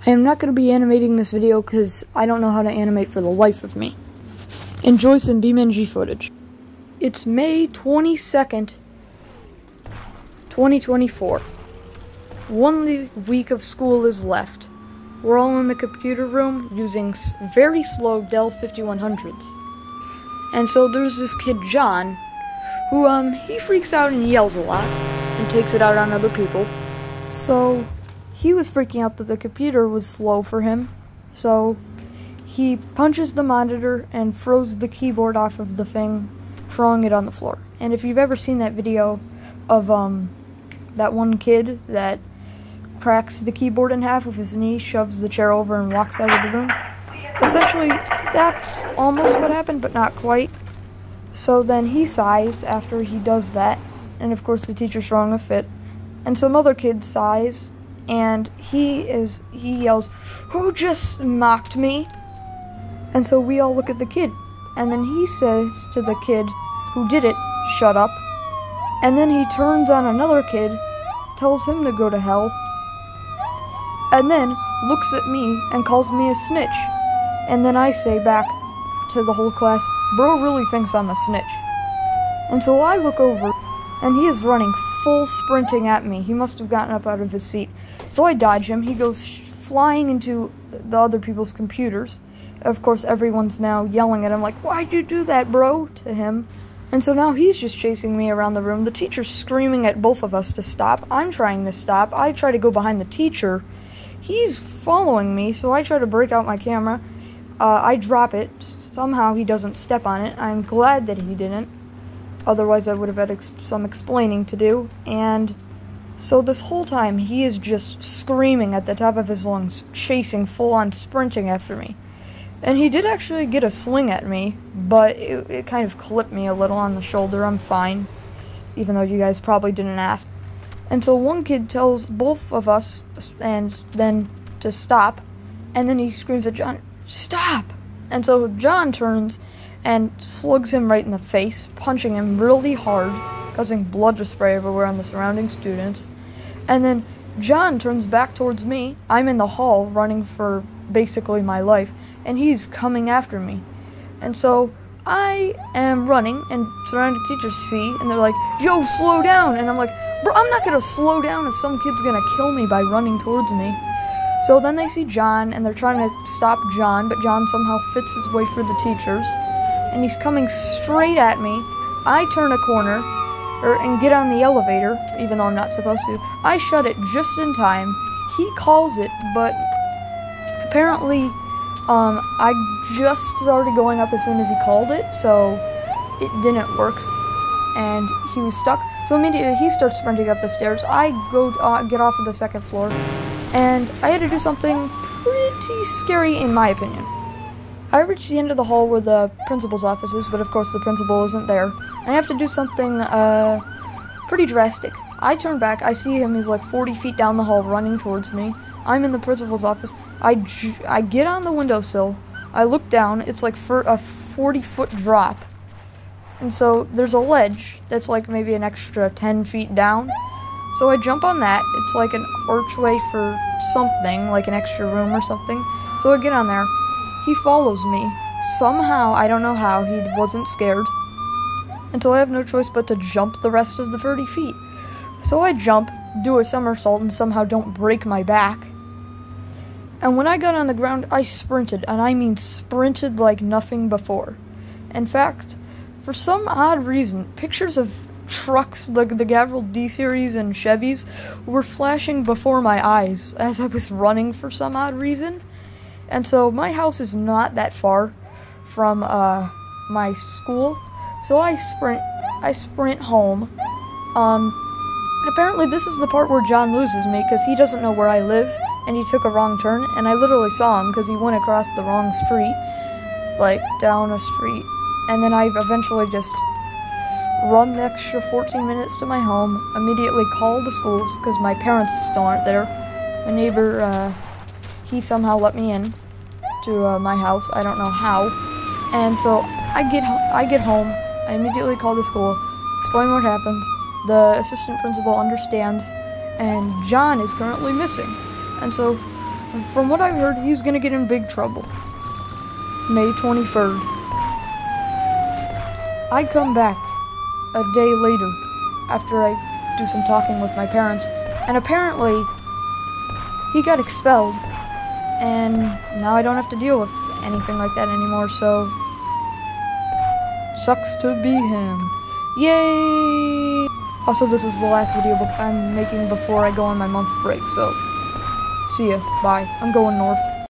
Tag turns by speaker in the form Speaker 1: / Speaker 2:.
Speaker 1: I am not going to be animating this video because I don't know how to animate for the life of me. Enjoy some BeamNG footage. It's May 22nd, 2024. 1 week of school is left. We're all in the computer room using very slow Dell 5100s. And so there's this kid, John, who, he freaks out and yells a lot and takes it out on other people. So he was freaking out that the computer was slow for him. So he punches the monitor and throws the keyboard off of the thing, throwing it on the floor. And if you've ever seen that video of, that one kid that cracks the keyboard in half with his knee, shoves the chair over, and walks out of the room, essentially, that's almost what happened, but not quite. So then he sighs after he does that, and of course the teacher's throwing a fit, and some other kid sighs, and he yells, "Who just mocked me?" And so we all look at the kid, and then he says to the kid who did it, "Shut up." And then he turns on another kid, tells him to go to hell, and then looks at me and calls me a snitch. And then I say back to the whole class, "Bro really thinks I'm a snitch." And so I look over, and he is running full sprinting at me. He must have gotten up out of his seat. So I dodge him. He goes flying into the other people's computers. Of course, everyone's now yelling at him like, "Why'd you do that, bro?" to him. And so now he's just chasing me around the room. The teacher's screaming at both of us to stop. I'm trying to stop. I try to go behind the teacher. He's following me, so I try to break out my camera. I drop it. Somehow he doesn't step on it. I'm glad that he didn't. Otherwise, I would have had some explaining to do. And so this whole time, he is just screaming at the top of his lungs, chasing, full-on sprinting after me. And he did actually get a swing at me, but it kind of clipped me a little on the shoulder. I'm fine, even though you guys probably didn't ask. And so one kid tells both of us and then to stop, and then he screams at John, "Stop!" And so John turns and slugs him right in the face, punching him really hard, causing blood to spray everywhere on the surrounding students. And then John turns back towards me. I'm in the hall running for basically my life, and he's coming after me. And so I am running, and surrounding teachers see, and they're like, "Yo, slow down!" And I'm like, "Bro, I'm not gonna slow down if some kid's gonna kill me by running towards me." So then they see John, and they're trying to stop John, but John somehow fits his way through the teachers, and he's coming straight at me. I turn a corner, and get on the elevator, even though I'm not supposed to. I shut it just in time. He calls it, but apparently, I just started going up as soon as he called it, so it didn't work, and he was stuck. So immediately he starts sprinting up the stairs. I go get off of the second floor, and I had to do something pretty scary in my opinion. I reached the end of the hall where the principal's office is, but of course the principal isn't there. I have to do something pretty drastic. I turn back, I see him, he's like 40 feet down the hall running towards me. I'm in the principal's office. I get on the windowsill, I look down, it's like for a 40-foot drop. And so there's a ledge that's like maybe an extra 10 feet down. So I jump on that. It's like an archway for something, like an extra room or something. So I get on there. He follows me. Somehow, I don't know how, he wasn't scared. And so I have no choice but to jump the rest of the 30 feet. So I jump, do a somersault, and somehow don't break my back. And when I got on the ground, I sprinted, and I mean sprinted like nothing before. In fact, for some odd reason, pictures of trucks, like the Gavril D-Series and Chevys, were flashing before my eyes as I was running for some odd reason. And so my house is not that far from my school, so I sprint home. And apparently this is the part where John loses me, because he doesn't know where I live, and he took a wrong turn, and I literally saw him because he went across the wrong street, like down a street. And then I eventually just run the extra 14 minutes to my home, immediately call the schools, because my parents still aren't there. My neighbor, he somehow let me in to my house. I don't know how. And so I get home, I immediately call the school, explain what happened. The assistant principal understands, and John is currently missing. And so from what I've heard, he's gonna get in big trouble. May 23rd. I come back a day later after I do some talking with my parents, and apparently he got expelled, and now I don't have to deal with anything like that anymore, so sucks to be him. Yay! Also, this is the last video I'm making before I go on my month break, so see ya. Bye. I'm going north.